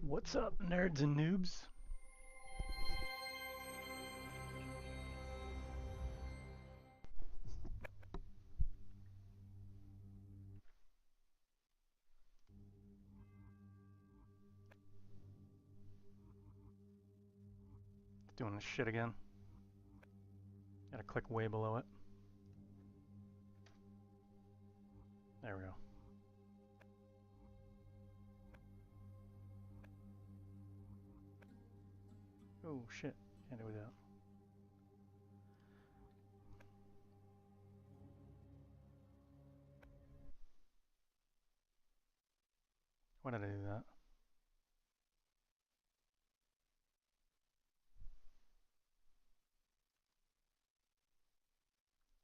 What's up, nerds and noobs? Doing this shit again. Gotta click way below it. There we go. Oh shit, can't do that. Why did I do that?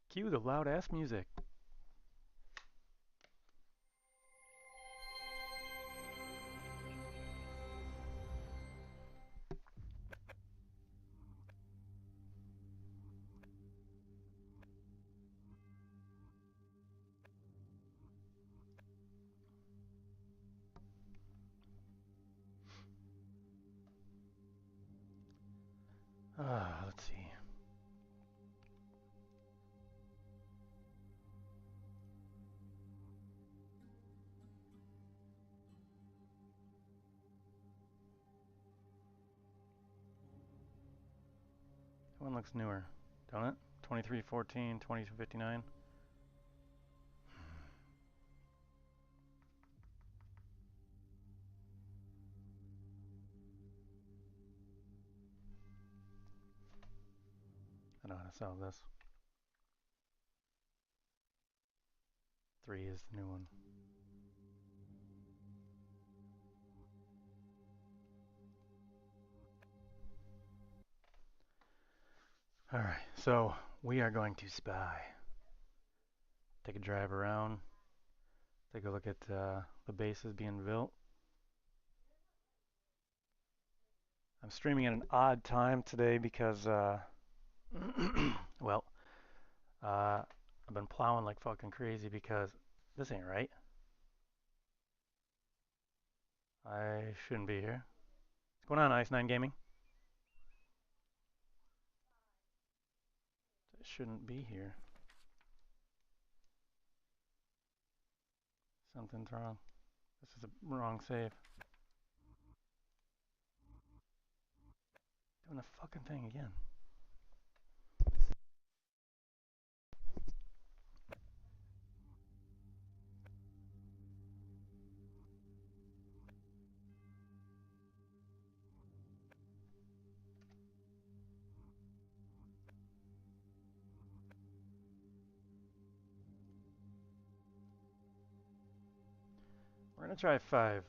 Cue the loud ass music. Let's see. That one looks newer, don't it? 2314, 2259. I know how to solve this. 3 is the new one. Alright, so we are going to spy. Take a drive around. Take a look at the bases being built. I'm streaming at an odd time today because, well, I've been plowing like fucking crazy because this ain't right. I shouldn't be here. What's going on, Ice9 Gaming? I shouldn't be here. Something's wrong. This is a wrong save. Doing the fucking thing again. We're gonna try 5.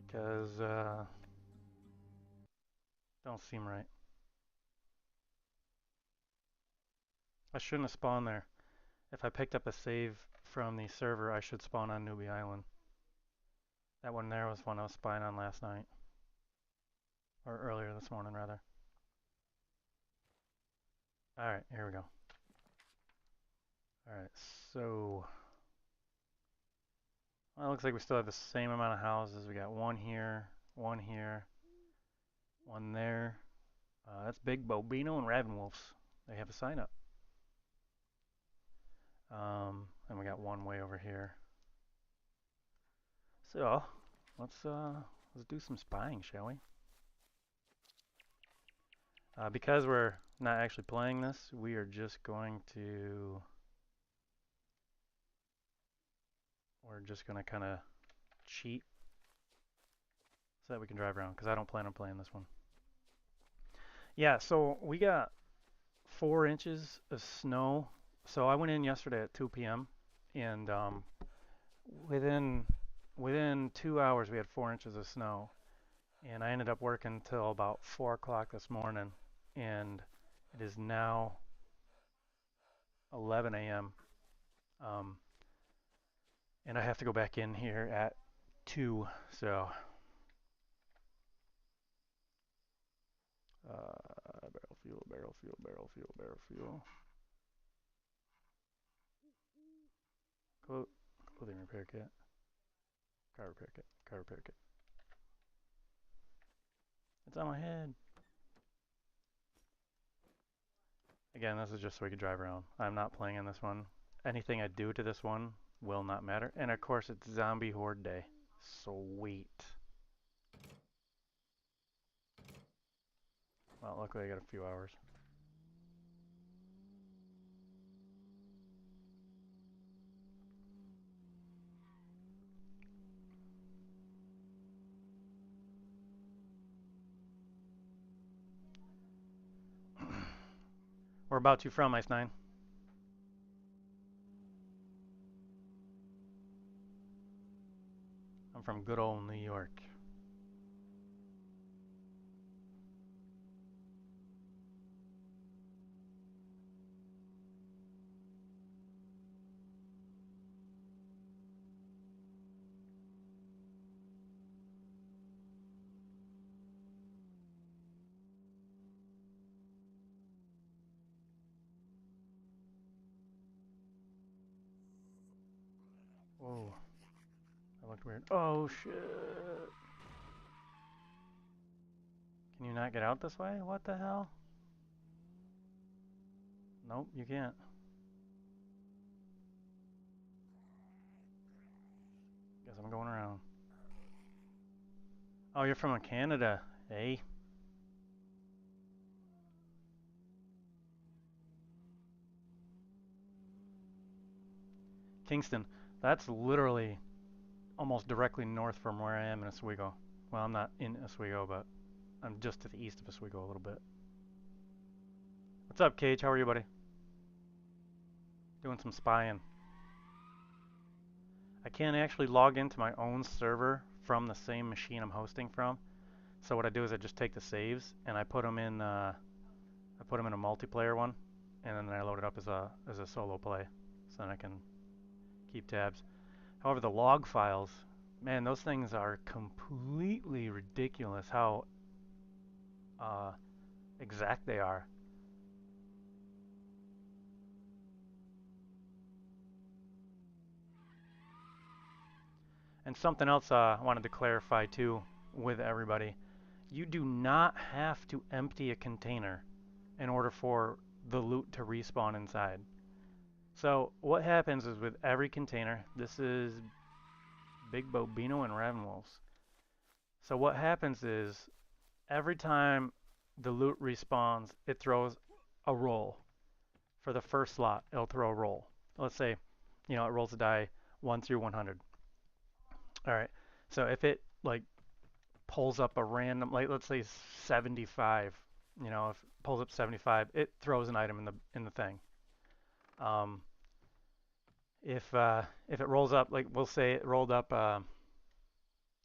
Because, don't seem right. I shouldn't have spawned there. If I picked up a save from the server, I should spawn on Newbie Island. That one there was one I was spying on last night. Or earlier this morning, rather. Alright, here we go. Alright, so... Well, it looks like we still have the same amount of houses. We got one here, one here, one there. That's Big Bobino and Ravenwolf's. They have a sign up. And we got one way over here. So, let's do some spying, shall we? Because we're not actually playing this, we are just going to... We're just going to kind of cheat so that we can drive around, because I don't plan on playing this one. Yeah, so we got 4 inches of snow. So I went in yesterday at 2 p.m. and within 2 hours we had 4 inches of snow, and I ended up working till about 4 o'clock this morning, and it is now 11 a.m. And I have to go back in here at 2, so barrel fuel, barrel fuel, barrel fuel, barrel fuel. Clothing repair kit. Car repair kit. Car repair kit. It's on my head. Again, this is just so we can drive around. I'm not playing on this one. Anything I do to this one will not matter. And of course, it's Zombie Horde Day. Sweet. Well, luckily I got a few hours. Where about you from, Ice Nine? I'm from good old New York. Whoa. That looked weird. Oh, shit. Can you not get out this way? What the hell? Nope, you can't. Guess I'm going around. Oh, you're from Canada, eh? Kingston. That's literally almost directly north from where I am in Oswego. Well, I'm not in Oswego, but I'm just to the east of Oswego a little bit. What's up, Cage? How are you, buddy? Doing some spying. I can't actually log into my own server from the same machine I'm hosting from. So what I do is I just take the saves and I put them in a multiplayer one, and then I load it up as a solo play, so then I can keep tabs. However, the log files, man, those things are completely ridiculous how exact they are. And something else I wanted to clarify too with everybody. You do not have to empty a container in order for the loot to respawn inside. So what happens is with every container, this is Big Bobino and Ravenwolves. So what happens is every time the loot respawns, it throws a roll. For the first slot, it'll throw a roll. Let's say, it rolls a die 1 through 100. All right. So if it like pulls up a random, like let's say 75, if it pulls up 75, it throws an item in the thing. Um, if it rolls up, like we'll say it rolled up, I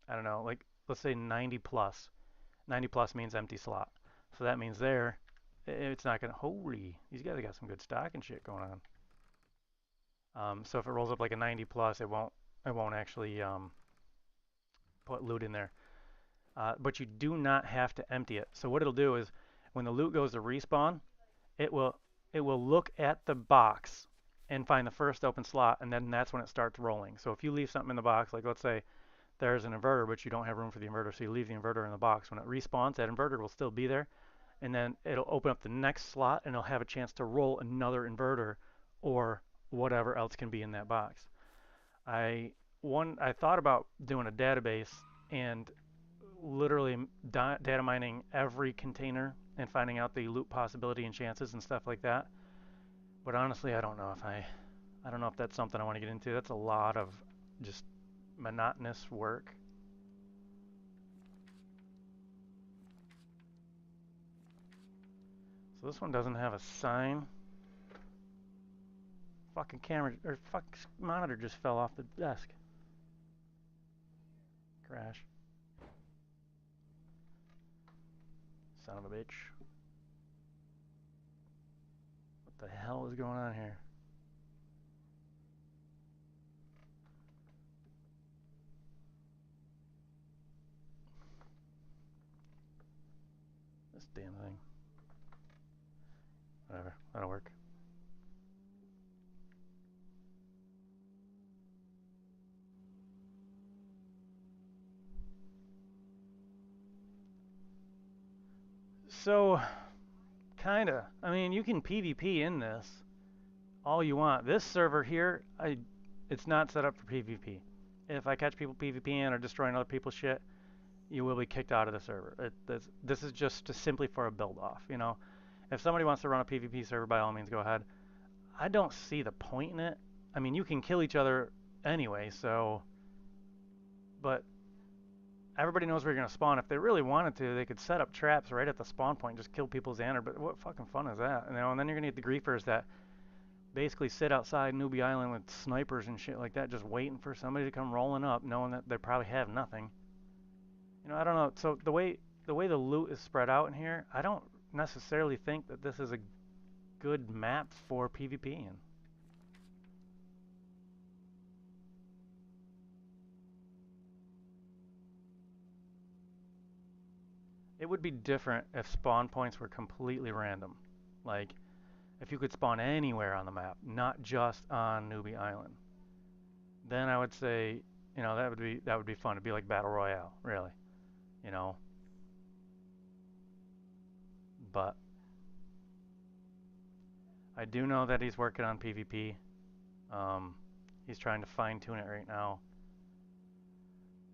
don't know, like let's say 90 plus. 90 plus means empty slot. So that means there, it's not gonna. Holy, these guys got some good stock and shit going on. So if it rolls up like a 90 plus, it won't actually put loot in there. But you do not have to empty it. So what it'll do is when the loot goes to respawn, it will look at the box and find the first open slot, and then that's when it starts rolling. So if you leave something in the box, like let's say there's an inverter, but you don't have room for the inverter, so you leave the inverter in the box. When it respawns, that inverter will still be there, and then it'll open up the next slot, and it'll have a chance to roll another inverter or whatever else can be in that box. I thought about doing a database and literally data mining every container and finding out the loot possibility and chances and stuff like that. But honestly, I don't know if that's something I want to get into. That's a lot of just monotonous work. So this one doesn't have a sign. Fucking camera or fuck monitor just fell off the desk. Crash. Son of a bitch. What the hell is going on here? This damn thing. Whatever, that'll work. So, kinda. I mean, you can PvP in this all you want. This server here, it's not set up for PvP. If I catch people PvPing or destroying other people's shit, you will be kicked out of the server. This is just simply for a build off, you know. If somebody wants to run a PvP server, by all means, go ahead. I don't see the point in it. I mean, you can kill each other anyway, so. But everybody knows where you're going to spawn. If they really wanted to, they could set up traps right at the spawn point and just kill people's Xander. But what fucking fun is that? You know, and then you're going to get the griefers that basically sit outside Newbie Island with snipers and shit like that, just waiting for somebody to come rolling up, knowing that they probably have nothing. You know, I don't know. So the way the loot is spread out in here, I don't necessarily think that this is a good map for PvPing. It would be different if spawn points were completely random. Like, if you could spawn anywhere on the map, not just on Newbie Island. Then I would say, you know, that would be fun. It'd be like Battle Royale, really. You know. But I do know that he's working on PvP. He's trying to fine tune it right now.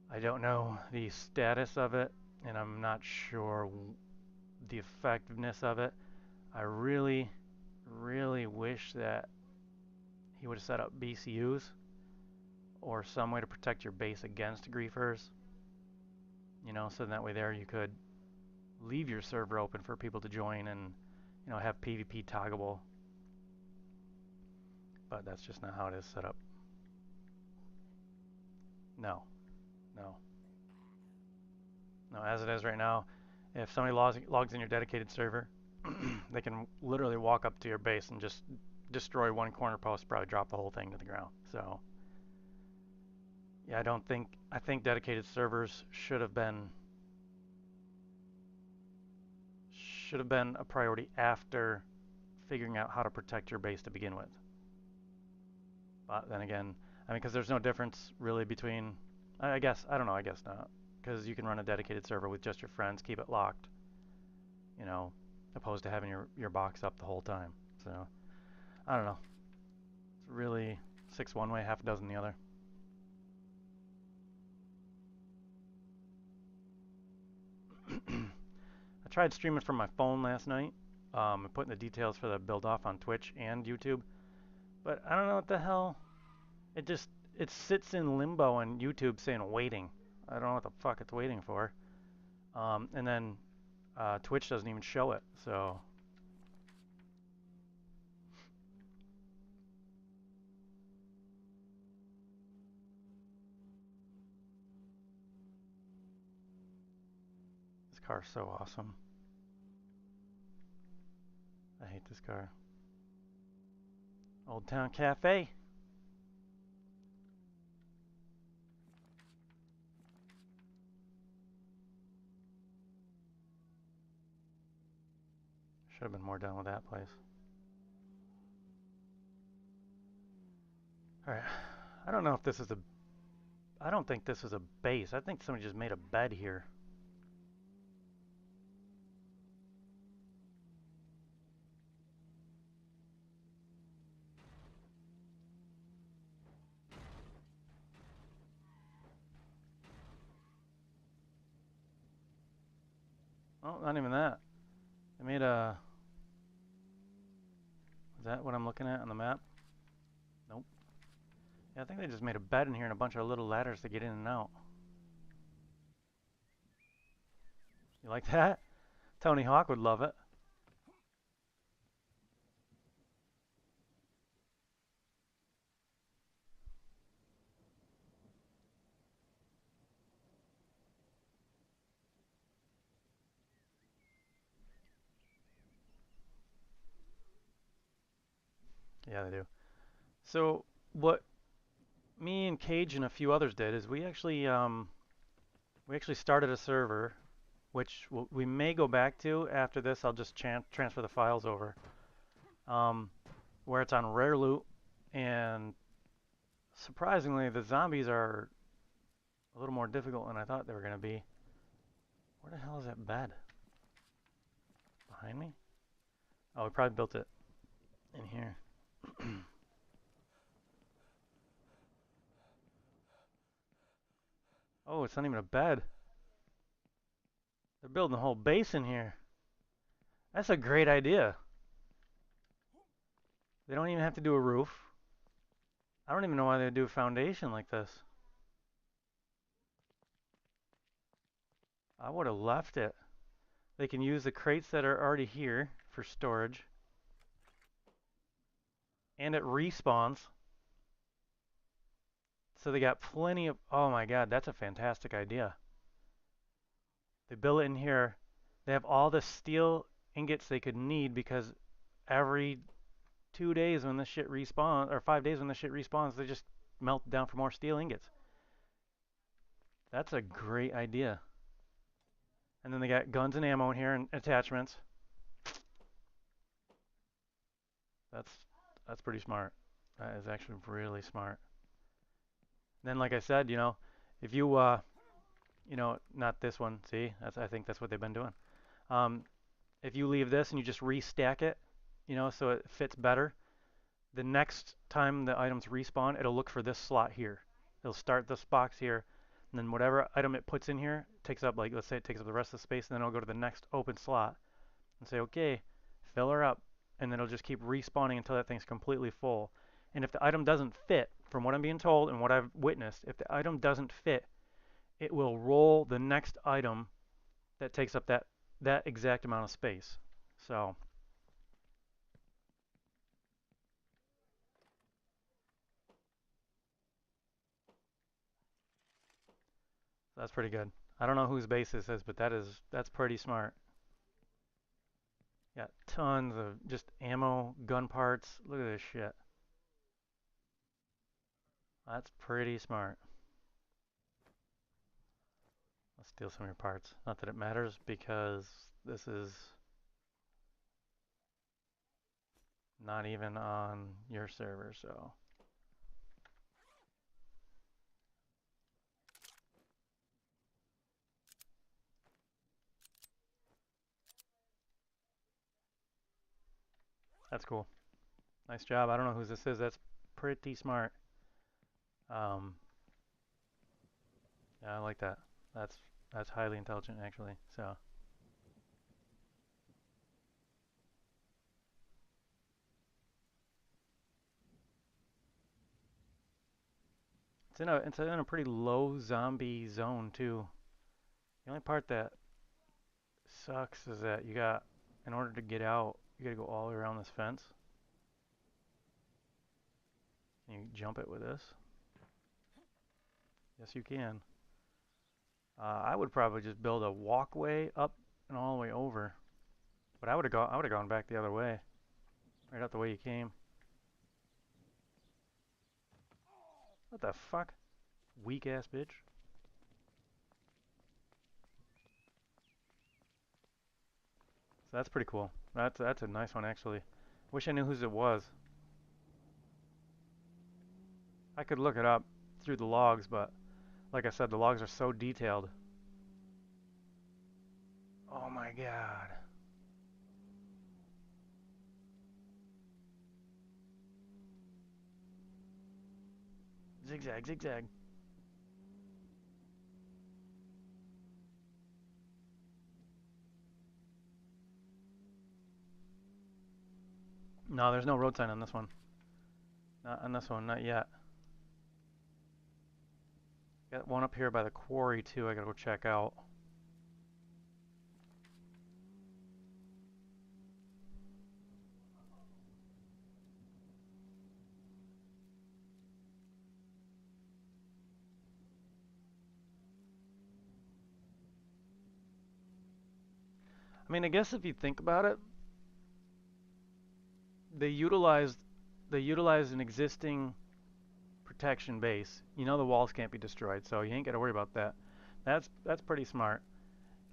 I don't know the status of it, and I'm not sure the effectiveness of it. I really, really wish that he would have set up BCUs or some way to protect your base against griefers. You know, so that way there you could leave your server open for people to join and, you know, have PvP toggable. But that's just not how it is set up. No. No. No, as it is right now, if somebody logs in your dedicated server, they can literally walk up to your base and just destroy one corner post, probably drop the whole thing to the ground. So, yeah, I think dedicated servers should have been a priority after figuring out how to protect your base to begin with. But then again, I mean, because there's no difference really between, I guess not, because you can run a dedicated server with just your friends, keep it locked, you know, opposed to having your box up the whole time. So, I don't know. It's really 6 one way, half a dozen the other. I tried streaming from my phone last night, and putting the details for the build off on Twitch and YouTube, but I don't know what the hell. It sits in limbo on YouTube saying waiting. I don't know what the fuck it's waiting for. And then Twitch doesn't even show it, so. This car's so awesome. I hate this car. Old Town Cafe. Should have been more done with that place. Alright. I don't know if this is a... I don't think this is a base. I think somebody just made a bed here. Oh, not even that. They made a... Is that what I'm looking at on the map? Nope. Yeah, I think they just made a bed in here and a bunch of little ladders to get in and out. You like that? Tony Hawk would love it. Yeah, they do. So what me and Cage and a few others did is we actually started a server, which we may go back to after this. I'll just transfer the files over, where it's on rare loot, and surprisingly, the zombies are a little more difficult than I thought they were going to be. Where the hell is that bed? behind me? Oh, we probably built it in here. Oh, it's not even a bed. They're building a whole base in here. That's a great idea. They don't even have to do a roof. I don't even know why they do a foundation like this. I would have left it. They can use the crates that are already here for storage. And it respawns. So they got plenty of... Oh my god, that's a fantastic idea. They build it in here. They have all the steel ingots they could need because every 2 days when this shit respawns, or 5 days when this shit respawns, they just melt down for more steel ingots. That's a great idea. And then they got guns and ammo in here and attachments. That's pretty smart. That is actually really smart. Then, like I said, if you, not this one. See, I think that's what they've been doing. If you leave this and you just restack it, so it fits better, the next time the items respawn, it'll look for this slot here. It'll start this box here, and then whatever item it puts in here takes up, like, let's say it takes up the rest of the space, and then it'll go to the next open slot and say, okay, fill her up, and then it'll just keep respawning until that thing's completely full. And if the item doesn't fit, from what I'm being told and what I've witnessed, if the item doesn't fit, it will roll the next item that takes up that exact amount of space. So that's pretty good. I don't know whose base this is, but that's pretty smart. Got tons of just ammo, gun parts. Look at this shit. That's pretty smart. Let's steal some of your parts. Not that it matters because this is not even on your server, so. That's cool. Nice job. I don't know whose this is. That's pretty smart. Yeah, I like that. That's highly intelligent, actually. So it's in a pretty low zombie zone too. The only part that sucks is that in order to get out, you gotta go all the way around this fence. And you jump it with this. Yes, you can. I would probably just build a walkway up and all the way over. But I would have gone back the other way, right out the way you came. What the fuck? Weak ass bitch. So that's pretty cool. That's a nice one actually. Wish I knew whose it was. I could look it up through the logs, but like I said, the logs are so detailed. Oh my god. Zigzag, zigzag. No, there's no road sign on this one. Not on this one, not yet. Got one up here by the quarry too, I gotta go check out. I mean, I guess if you think about it, they utilized an existing protection base. You know the walls can't be destroyed, so you ain't got to worry about that. That's pretty smart.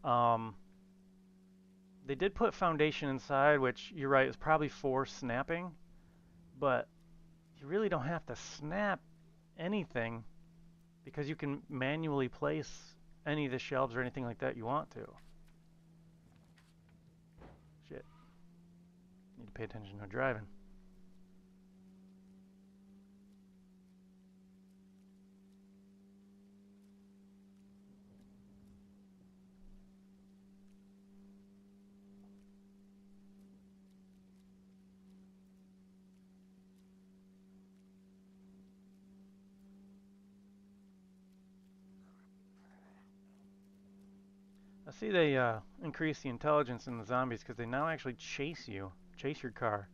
Um, they did put foundation inside, which you're right is probably for snapping, but you really don't have to snap anything because you can manually place any of the shelves or anything like that you want to. Shit. to pay attention to driving. I see they increase the intelligence in the zombies because they now actually chase you, chase your car,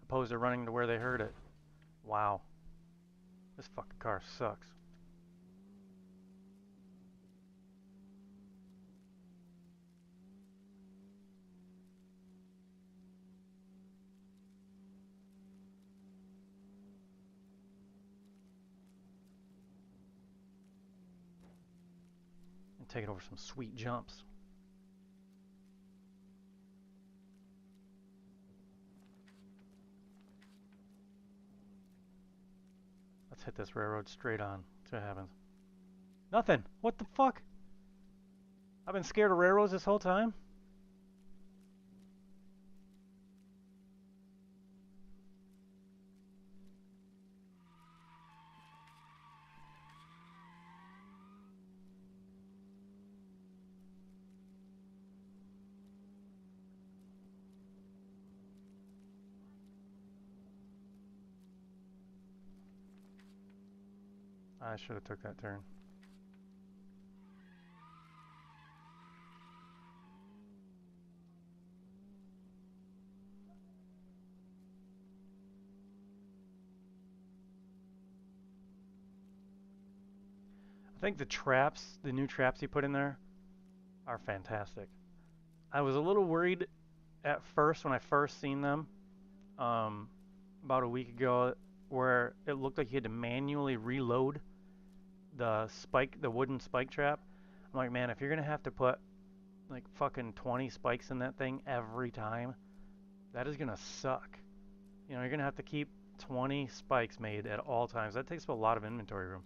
opposed to running to where they heard it. Wow. This fucking car sucks. And taking over some sweet jumps. Let's hit this railroad straight on. See what happens. Nothing. What the fuck? I've been scared of railroads this whole time. I should have took that turn. I think the traps, the new traps you put in there, are fantastic. I was a little worried at first when I first seen them, about a week ago, where it looked like you had to manually reload the wooden spike trap. I'm like, man, if you're gonna have to put like fucking 20 spikes in that thing every time, that is gonna suck. You know, you're gonna have to keep 20 spikes made at all times. That takes up a lot of inventory room.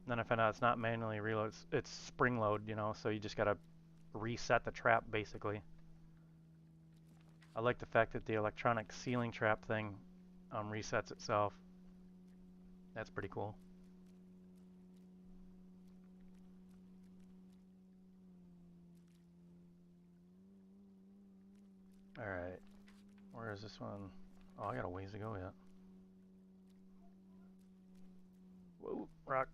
And then I found out it's not manually reload, it's spring load, you know, so you just gotta reset the trap basically. I like the fact that the electronic ceiling trap thing resets itself. That's pretty cool. Alright, where is this one? Oh, I got a ways to go yet. Whoa, rock.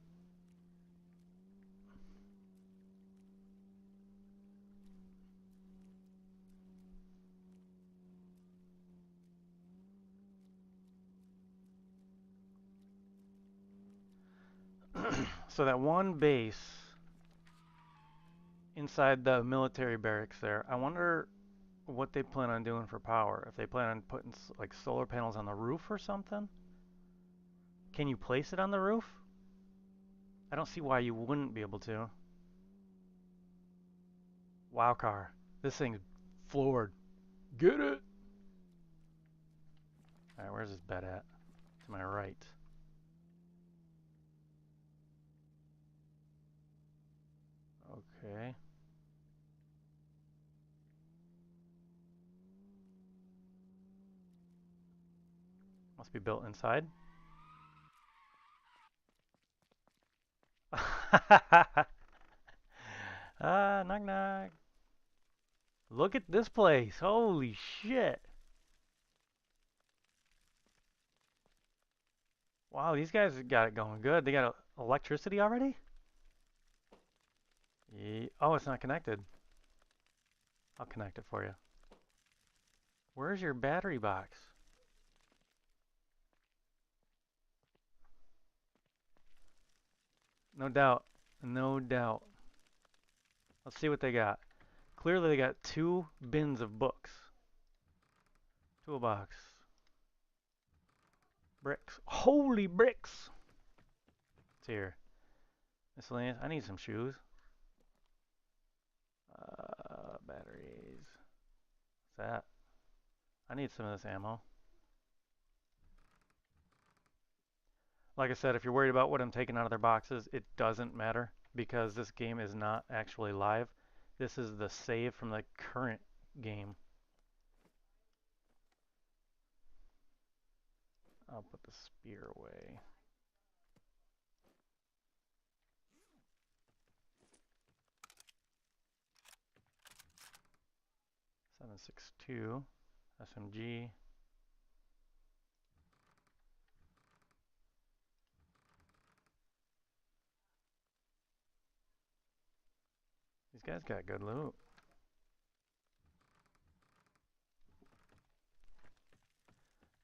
So that one base inside the military barracks there, I wonder what they plan on doing for power. If they plan on putting like solar panels on the roof or something? Can you place it on the roof? I don't see why you wouldn't be able to. Wow car. This thing's floored. Get it! Alright, where's this bed at? To my right. Okay. Must be built inside. Knock knock. Look at this place. Holy shit. Wow, these guys got it going good. They got electricity already? Yeah. Oh, it's not connected. I'll connect it for you. Where's your battery box? No doubt. No doubt. Let's see what they got. Clearly they got 2 bins of books. Toolbox. Bricks. Holy bricks! It's here. Miscellaneous. I need some shoes. Batteries. What's that? I need some of this ammo. Like I said, if you're worried about what I'm taking out of their boxes, it doesn't matter because this game is not actually live. This is the save from the current game. I'll put the spear away. .762 SMG. These guys got good loot.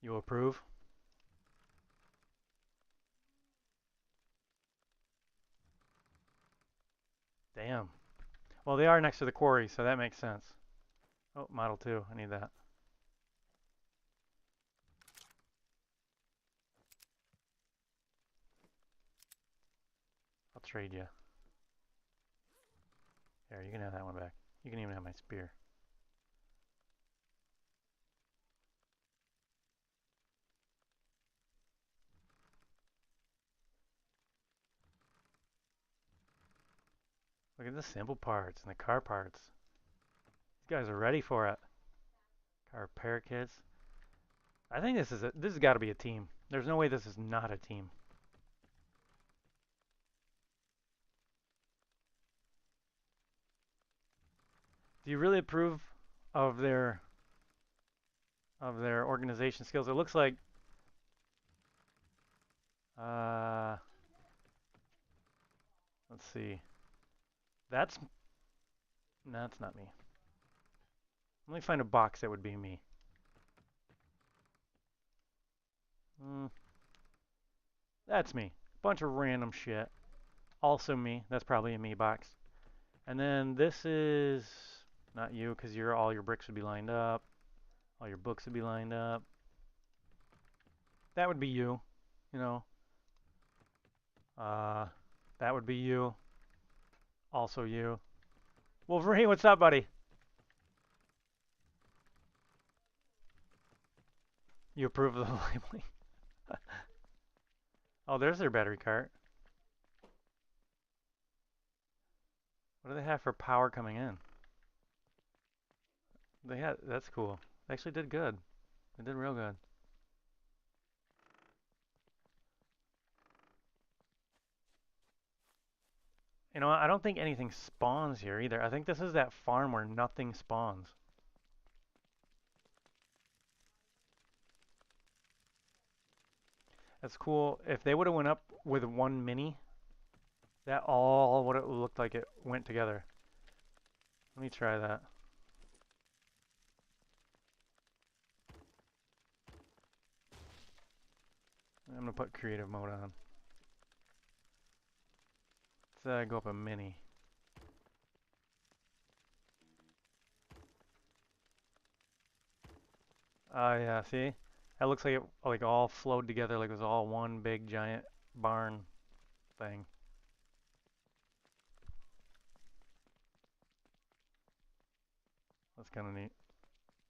You approve? Damn. Well, they are next to the quarry, so that makes sense. Oh, Model 2. I need that. I'll trade you. Here, you can have that one back. You can even have my spear. Look at the simple parts and the car parts. These guys are ready for it. Car repair kits. I think this has got to be a team. There's no way this is not a team. Do you really approve of their organization skills? It looks like let's see. That's not me. Let me find a box that would be me. That's me. Bunch of random shit. Also me. That's probably a me box. And then this is not you because all your bricks would be lined up. All your books would be lined up. That would be you. You know. That would be you. Also you. Wolverine, what's up, buddy? You approve of the labeling? Oh, there's their battery cart. What do they have for power coming in? That's cool. They actually did good. They did real good. You know, I don't think anything spawns here either. I think this is that farm where nothing spawns. That's cool. If they would have went up with one mini, that all would have looked like it went together. Let me try that. I'm gonna put creative mode on. Let's go up a mini. Yeah, see? That looks like it like all flowed together like it was all one big giant barn thing. That's kind of neat.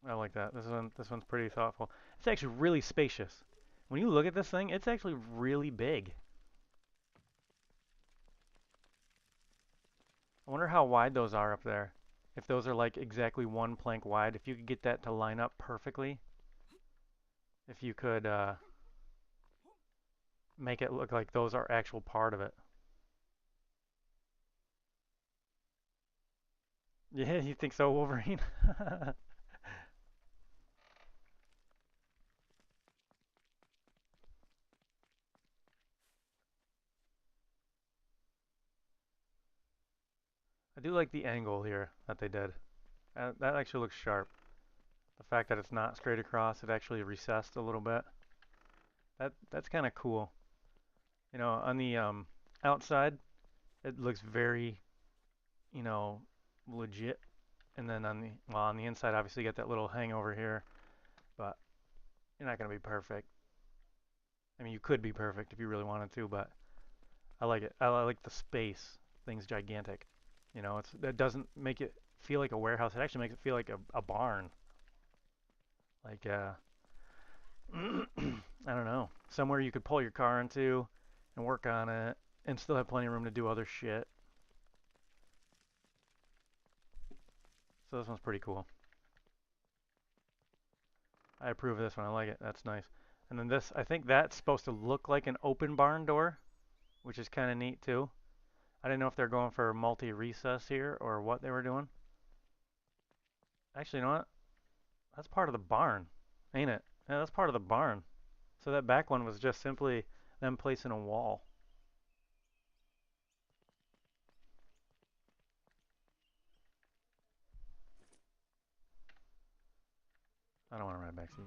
I like that. This one's pretty thoughtful. It's actually really spacious. When you look at this thing, it's actually really big. I wonder how wide those are up there. If those are like exactly one plank wide, if you could get that to line up perfectly. If you could make it look like those are actual part of it. Yeah, you think so, Wolverine? I do like the angle here that they did. That actually looks sharp. The fact that it's not straight across, it actually recessed a little bit. That's kind of cool. You know, on the outside, it looks very, you know, legit. And then on the inside, obviously, you get that little hangover here, but you're not gonna be perfect. I mean, you could be perfect if you really wanted to, but I like it. I like the space. Thing's gigantic. You know, that doesn't make it feel like a warehouse. It actually makes it feel like a barn. Like I don't know, somewhere you could pull your car into and work on it and still have plenty of room to do other shit. So this one's pretty cool. I approve of this one. I like it. That's nice. And then this, I think that's supposed to look like an open barn door, which is kind of neat too. I didn't know if they're going for multi-recess here or what they were doing. Actually, you know what? That's part of the barn, ain't it? Yeah, that's part of the barn. So that back one was just simply them placing a wall. I don't want to ride a back seat.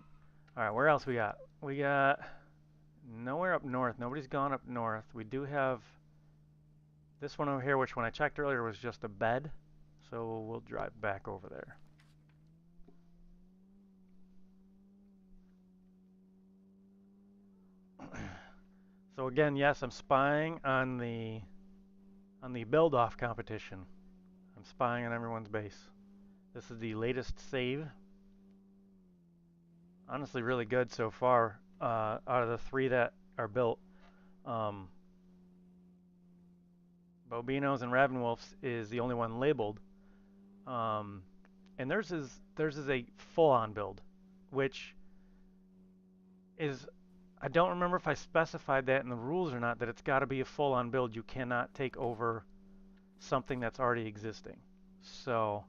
All right, where else we got? We got nowhere up north. Nobody's gone up north. We do have this one over here, which when I checked earlier was just a bed. So we'll drive back over there. So again, yes, I'm spying on the build-off competition. I'm spying on everyone's base. This is the latest save. Honestly, really good so far. Out of the 3 that are built, um, Bobino's and Ravenwolf's is the only one labeled. And theirs is a full-on build, which is, I don't remember if I specified that in the rules or not, that it's got to be a full-on build. You cannot take over something that's already existing. So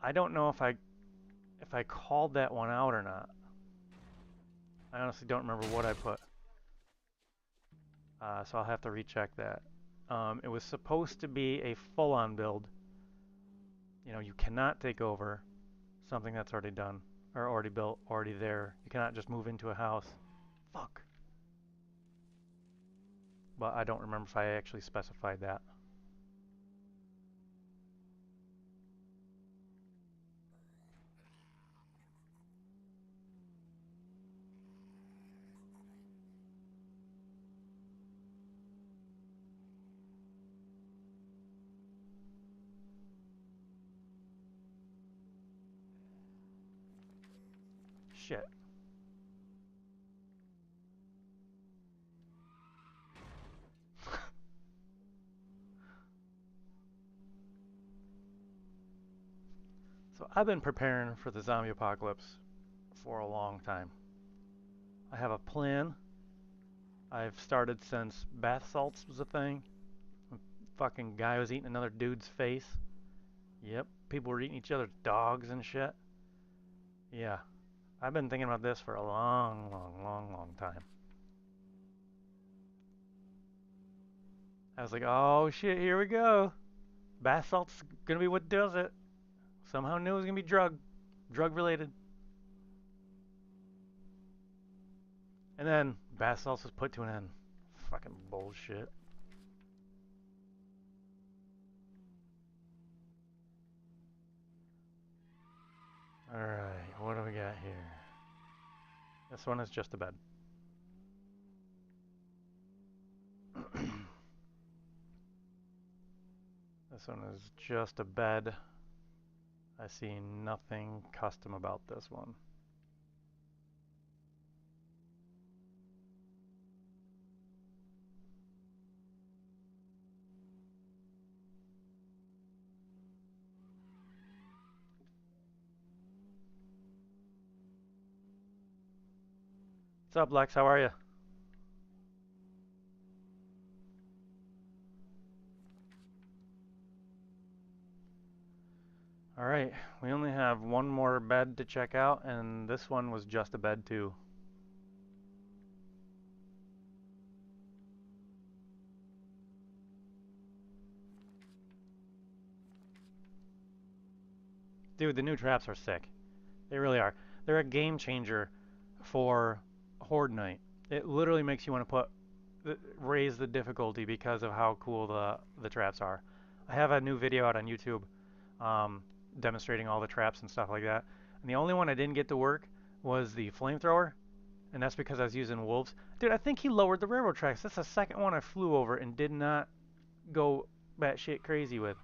I don't know if I called that one out or not. I honestly don't remember what I put. So I'll have to recheck that. It was supposed to be a full-on build. You know, you cannot take over something that's already done or already built, already there. You cannot just move into a house. Fuck. But I don't remember if I actually specified that. Shit. So I've been preparing for the zombie apocalypse for a long time. I have a plan. I've started since bath salts was a thing. A fucking guy was eating another dude's face. Yep. People were eating each other's dogs and shit. Yeah. I've been thinking about this for a long, long, long, long time. I was like, oh shit, here we go. Bath salt's gonna be what does it. Somehow knew it was gonna be drug related. And then bath salts was put to an end. Fucking bullshit. Alright, what do we got here? This one is just a bed. This one is just a bed. I see nothing custom about this one. What's up, Lex? How are you? Alright, we only have one more bed to check out, and this one was just a bed too. Dude, the new traps are sick. They really are. They're a game changer for Horde Night. It literally makes you want to raise the difficulty because of how cool the traps are. I have a new video out on YouTube um, demonstrating all the traps and stuff like that. And the only one I didn't get to work was the flamethrower, and that's because I was using wolves. Dude, I think he lowered the railroad tracks. That's the second one I flew over and did not go batshit crazy with.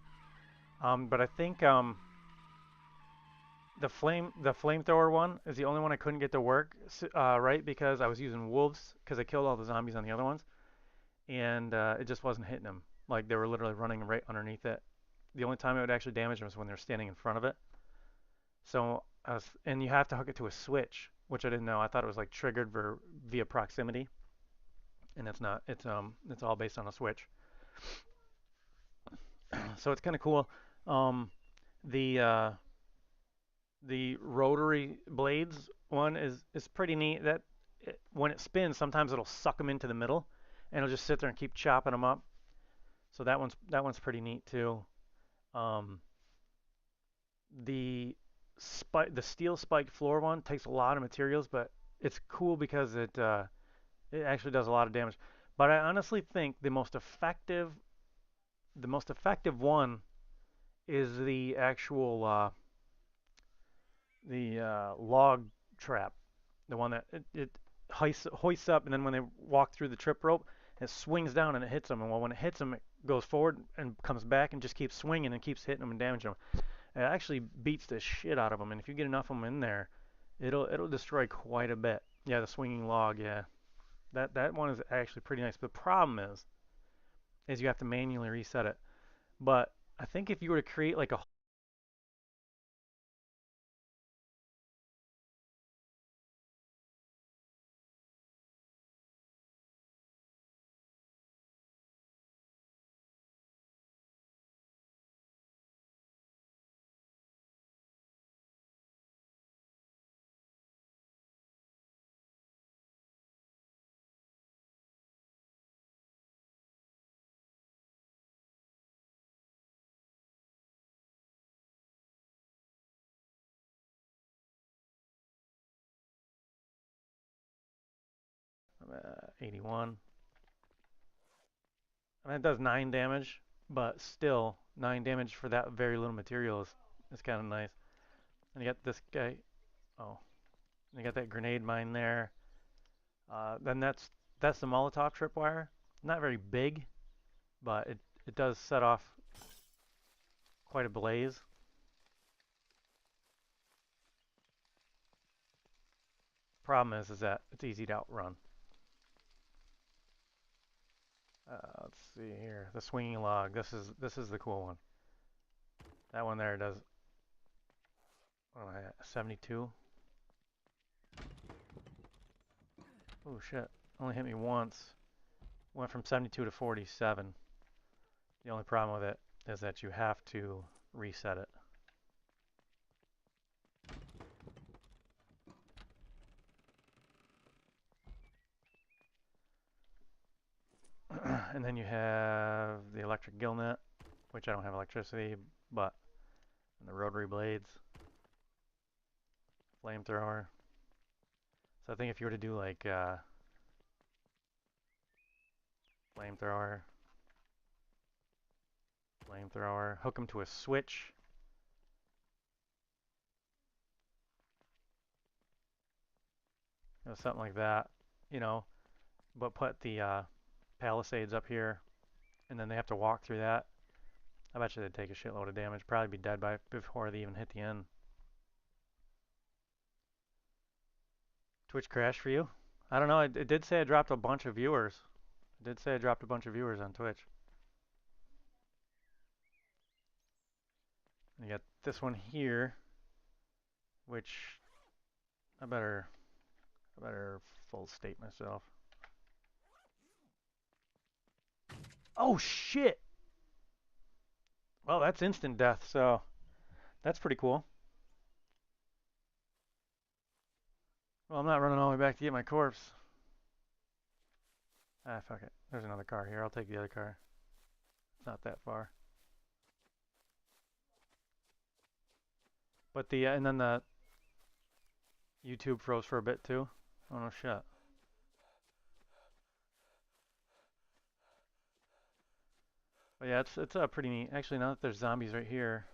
But I think the flamethrower one is the only one I couldn't get to work right because I was using wolves because I killed all the zombies on the other ones, and it just wasn't hitting them. Like they were literally running right underneath it. The only time it would actually damage them was when they're standing in front of it. So and you have to hook it to a switch which I didn't know. I thought it was like triggered via proximity, and it's not. It's all based on a switch. So it's kind of cool. Um, the uh, the rotary blades one is pretty neat. When it spins, sometimes it'll suck them into the middle, and it'll just sit there and keep chopping them up. So that one's pretty neat too. Um, the steel spiked floor one takes a lot of materials, but it's cool because it actually does a lot of damage. But I honestly think the most effective one is the actual the log trap, the one that it hoists up, and then when they walk through the trip rope, it swings down and it hits them. And well, when it hits them, it goes forward and comes back and just keeps swinging and keeps hitting them and damaging them. It actually beats the shit out of them, and if you get enough of them in there, it'll destroy quite a bit. Yeah, the swinging log. Yeah, that one is actually pretty nice. The problem is you have to manually reset it. But I think if you were to create like a 81, I mean, it does 9 damage, but still 9 damage for that very little material is kind of nice. And you got this guy. Oh, you got that grenade mine there. Then that's the Molotov tripwire. Not very big, but it does set off quite a blaze. Problem is that it's easy to outrun. Let's see here. The swinging log. This is the cool one. That one there does. What am I at? 72. Oh shit! Only hit me once. Went from 72 to 47. The only problem with it is that you have to reset it. And then you have the electric gillnet, which I don't have electricity, but and the rotary blades, flamethrower. So I think if you were to do like flamethrower, hook them to a switch. Something like that, you know, but put the palisades up here, and then they have to walk through that. I bet you they'd take a shitload of damage, probably be dead before they even hit the end. Twitch crashed for you? I don't know. It did say I dropped a bunch of viewers. It did say I dropped a bunch of viewers on Twitch. And you got this one here, which I better full state myself. Oh shit! Well, that's instant death, so that's pretty cool. Well, I'm not running all the way back to get my corpse. Ah, fuck it. There's another car here. I'll take the other car. It's not that far. But and then the YouTube froze for a bit too. Oh no shit. But yeah, it's pretty neat. Actually, now that there's zombies right here,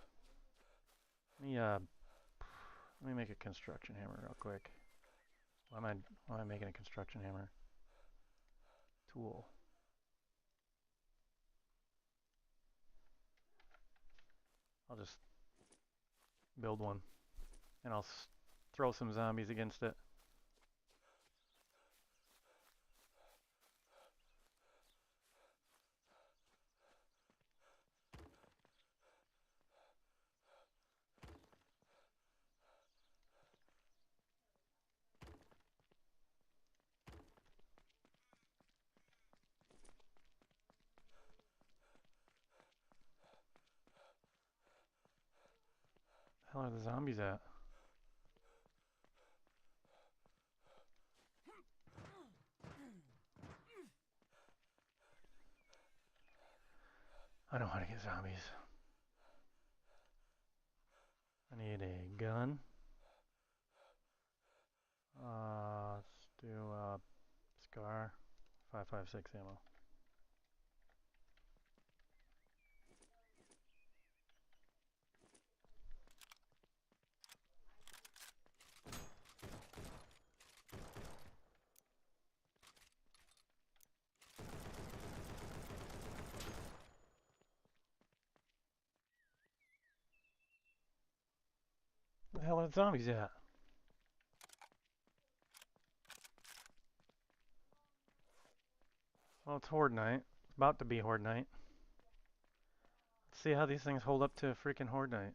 let me make a construction hammer real quick. Why am I making a construction hammer? Tool. I'll just build one, and I'll throw some zombies against it. hell are the zombies at? I know how to get zombies. I need a gun. Let's do Scar 5.56 ammo. Where the hell are the zombies at? Well, it's Horde Night. It's about to be Horde Night. Let's see how these things hold up to freaking Horde Night.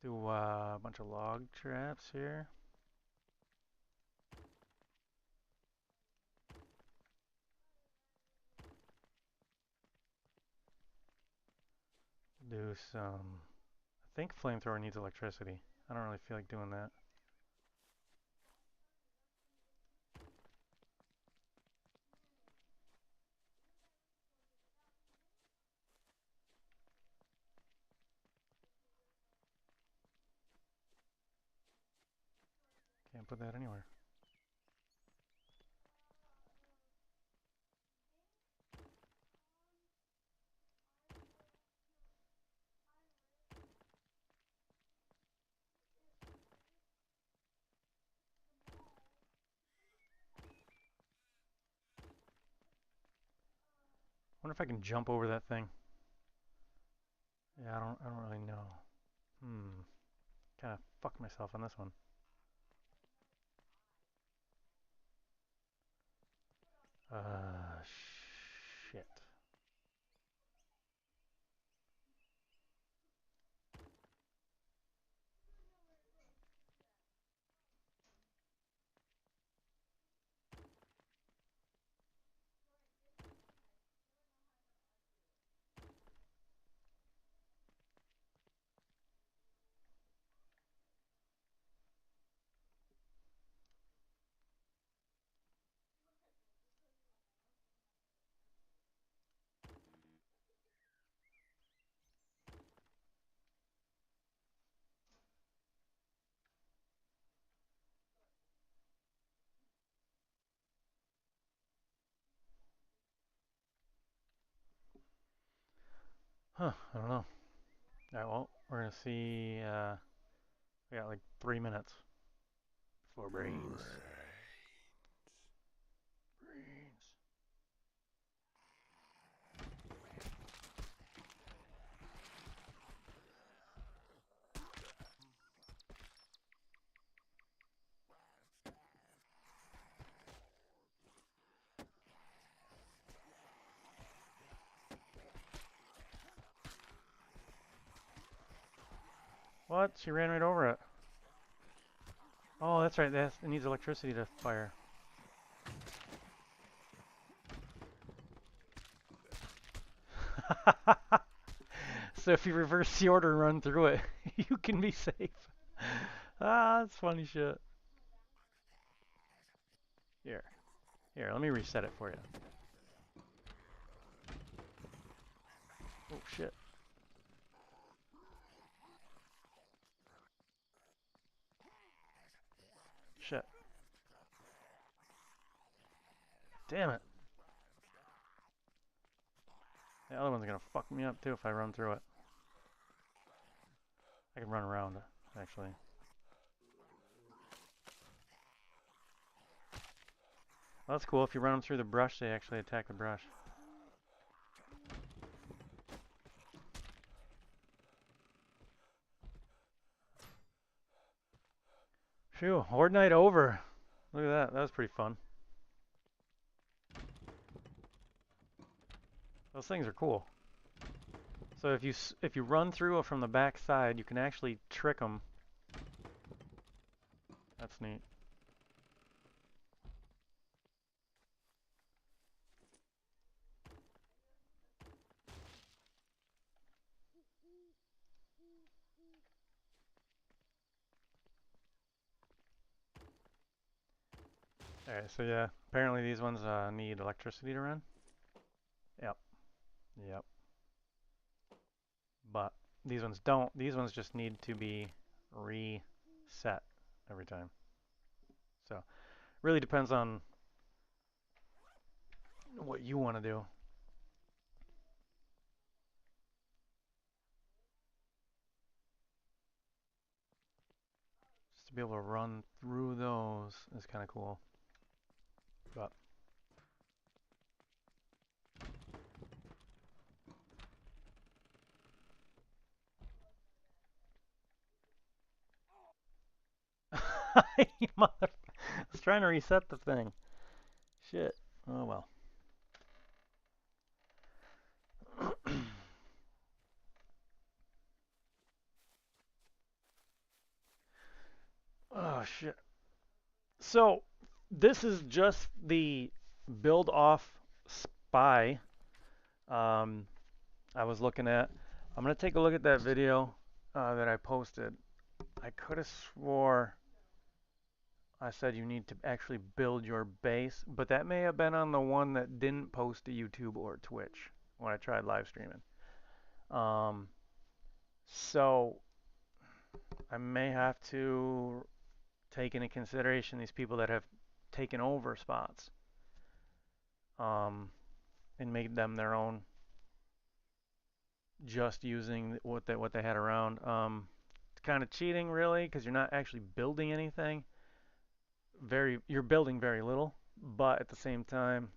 Do a bunch of log traps here. Do some... I think flamethrower needs electricity. I don't really feel like doing that. Can't put that anywhere. Wonder if I can jump over that thing. Yeah, I don't really know. Kind of fucked myself on this one. Shit. Huh, I don't know. Alright, well, we're gonna see, we got like 3 minutes. 4 brains. Brains. What? She ran right over it. Oh, that's right. It needs electricity to fire. So if you reverse the order and run through it, you can be safe. Ah, that's funny shit. Here. Here, let me reset it for you. Oh, shit. Shit. Damn it. The other one's gonna fuck me up too if I run through it. I can run around, actually. Well, that's cool. If you run them through the brush, they actually attack the brush. Phew, Horde Night over. Look at that. That was pretty fun. Those things are cool. So if you run through from the back side, you can actually trick them. That's neat. Alright, so yeah, apparently these ones need electricity to run. Yep, yep. But these ones don't. These ones just need to be reset every time. So really depends on what you want to do. Just to be able to run through those is kind of cool. But mother, I was trying to reset the thing. Shit. Oh well. Oh shit. So this is just the build off spy I was looking at. I'm gonna take a look at that video that I posted. I could have swore I said you need to actually build your base, but that may have been on the one that didn't post to YouTube or Twitch when I tried live streaming. Um, so I may have to take into consideration these people that have taken over spots um, and made them their own, just using what they had around. It's kind of cheating, really, because you're not actually building anything. You're building very little, but at the same time,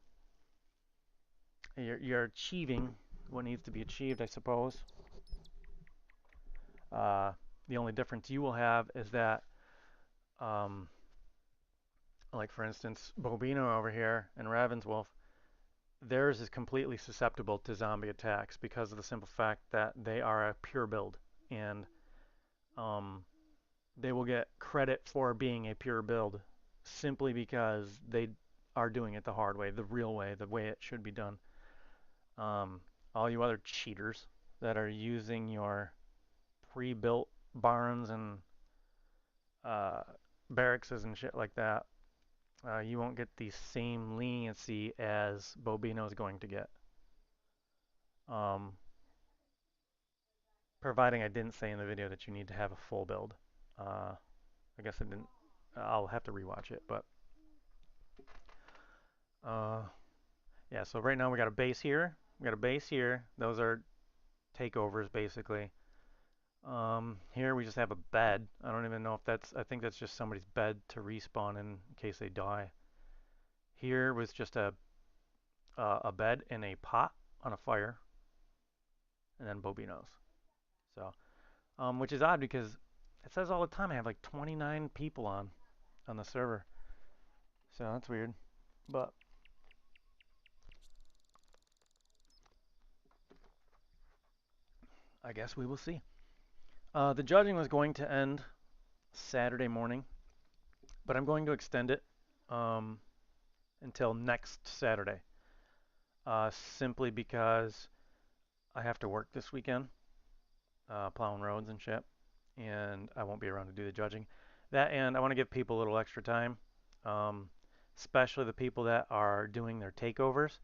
you're achieving what needs to be achieved, I suppose. Uh, the only difference you will have is that, um, like for instance, Bobino over here and Ravenswolf, theirs is completely susceptible to zombie attacks because of the simple fact that they are a pure build, and um, they will get credit for being a pure build simply because they are doing it the hard way, the real way, the way it should be done. Um, all you other cheaters that are using your pre-built barns and uh, barracks and shit like that, you won't get the same leniency as Bobino is going to get. Um, providing I didn't say in the video that you need to have a full build. I guess I didn't. I'll have to rewatch it, but uh, yeah. So right now we got a base here. We got a base here. Those are takeovers basically. Here we just have a bed. I don't even know if that's. I think that's just somebody's bed to respawn in case they die. Here was just a bed and a pot on a fire, and then Bobino's. So, which is odd because it says all the time I have like 29 people on the server. So that's weird. But I guess we will see. The judging was going to end Saturday morning, but I'm going to extend it um, until next Saturday. Simply because I have to work this weekend, plowing roads and shit, and I won't be around to do the judging. That, and I want to give people a little extra time, um, especially the people that are doing their takeovers.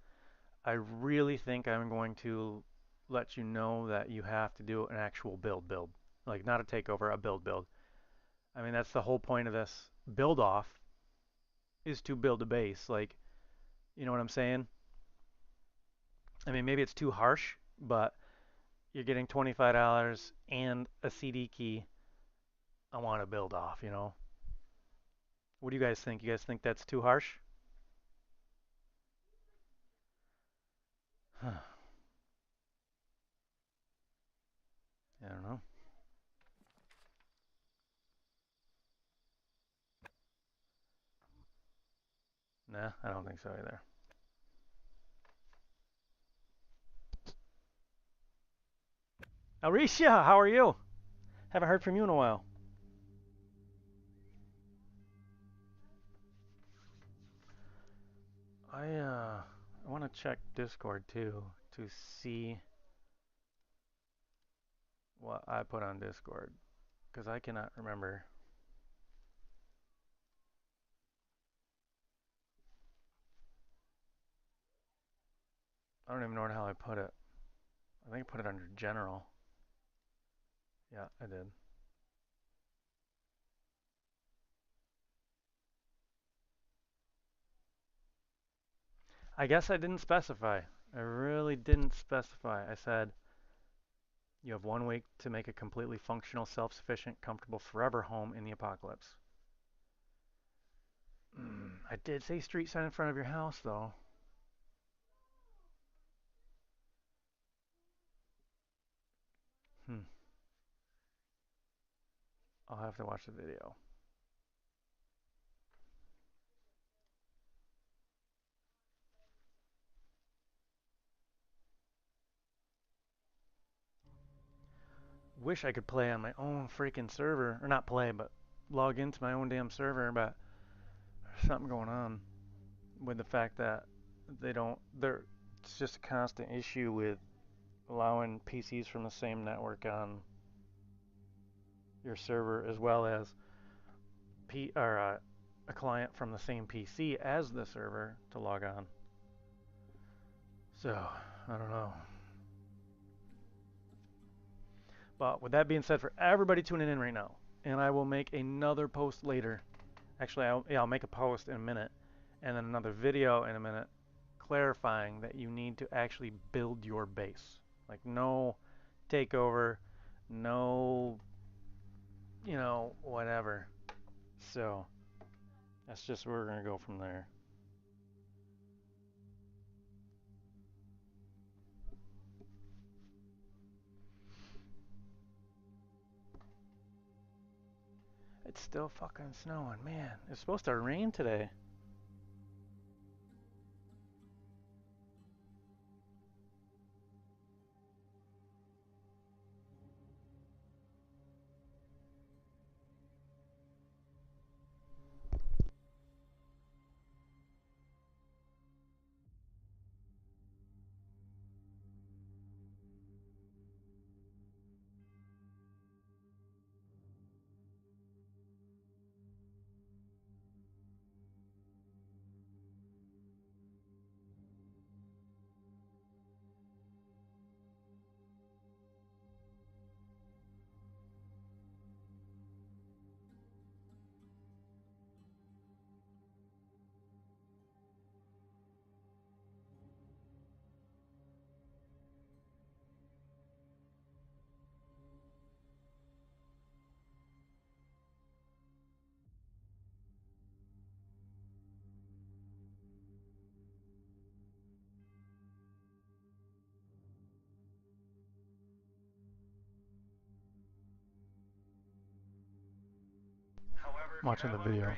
I really think I'm going to let you know that you have to do an actual build, like not a takeover, a build. I mean, that's the whole point of this build off is to build a base. Like, you know what I'm saying? I mean, maybe it's too harsh, but you're getting $25 and a CD key. I want to build off, you know? What do you guys think? You guys think that's too harsh? I don't know. Nah, I don't think so either. Alicia, how are you? Haven't heard from you in a while. I want to check Discord too to see what I put on Discord because I cannot remember. I don't even know how I put it. I think I put it under general. Yeah, I did. I guess I didn't specify. I really didn't specify. I said you have 1 week to make a completely functional, self-sufficient, comfortable, forever home in the apocalypse. I did say street sign in front of your house, though. Hmm. I'll have to watch the video. Wish I could play on my own freaking server. Or not play, but log into my own damn server, but there's something going on with the fact that they don't, it's just a constant issue with allowing PCs from the same network on your server as well as a client from the same PC as the server to log on. So, I don't know. But with that being said, for everybody tuning in right now, and I will make another post later. Actually, I'll make a post in a minute, and then another video in a minute, clarifying that you need to actually build your base. Like no takeover, no, whatever. So that's just where we're gonna go from there. It's still fucking snowing, man. It's supposed to rain today. Watching the video.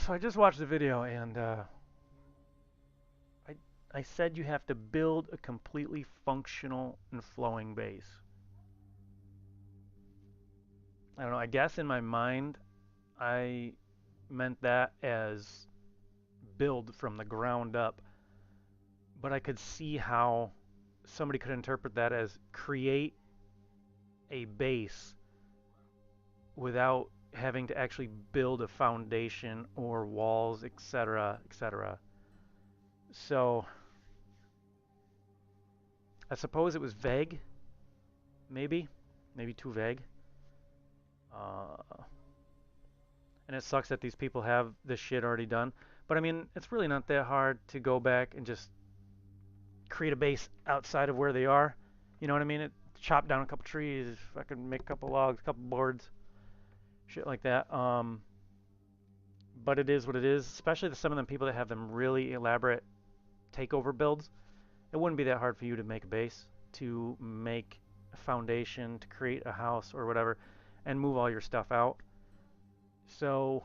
I just watched the video and I I said you have to build a completely functional and flowing base. I don't know. I guess in my mind, I meant that as build from the ground up, but I could see how somebody could interpret that as create a base without having to actually build a foundation or walls, etc., etc. So I suppose it was vague, maybe too vague. Uh, and it sucks that these people have this shit already done. But I mean, it's really not that hard to go back and just create a base outside of where they are. You know what I mean? Chop down a couple trees, fucking make a couple logs, a couple boards, shit like that. But it is what it is. Especially some of them people that have them really elaborate takeover builds. It wouldn't be that hard for you to make a base, to make a foundation, to create a house or whatever, and move all your stuff out. So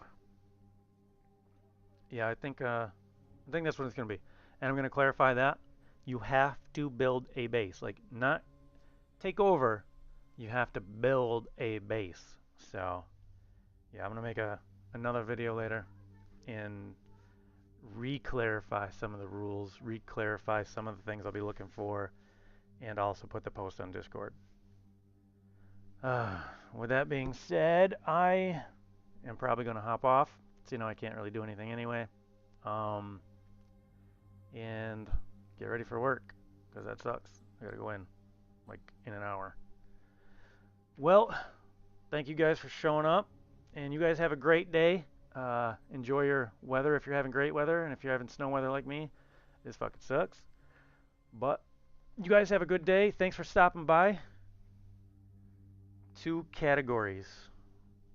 yeah, I think that's what it's gonna be. And I'm gonna clarify that. You have to build a base. Like not take over. You have to build a base. So yeah, I'm gonna make another video later and re-clarify some of the rules, re-clarify some of the things I'll be looking for, and also put the post on Discord. With that being said, I am probably going to hop off. So, I can't really do anything anyway. And get ready for work, because that sucks. I got to go in, like, in an hour. Well, thank you guys for showing up, and you guys have a great day. Enjoy your weather if you're having great weather, and if you're having snow weather like me, this fucking sucks. But you guys have a good day. Thanks for stopping by. 2 categories.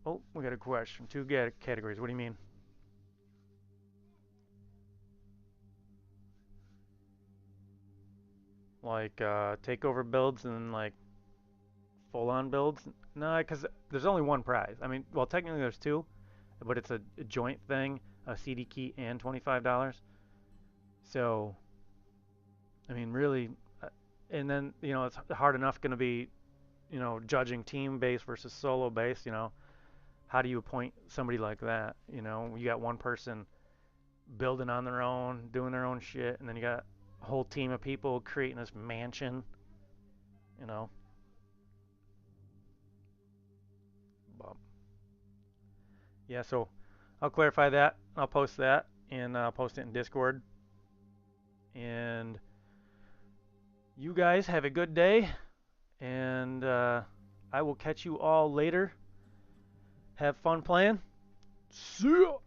Oh, we got a question. 2 categories. What do you mean? Like takeover builds and like full-on builds? No, because there's only one prize. I mean, well, technically there's 2, but it's a joint thing, a CD key and $25. So, I mean, really, and then, it's hard enough going to be, judging team base versus solo base, how do you appoint somebody like that? You got one person building on their own, doing their own shit, and then you got a whole team of people creating this mansion, you know. But yeah, so I'll clarify that. I'll post that, and I'll post it in Discord. And you guys have a good day, and I will catch you all later. Have fun playing. See ya!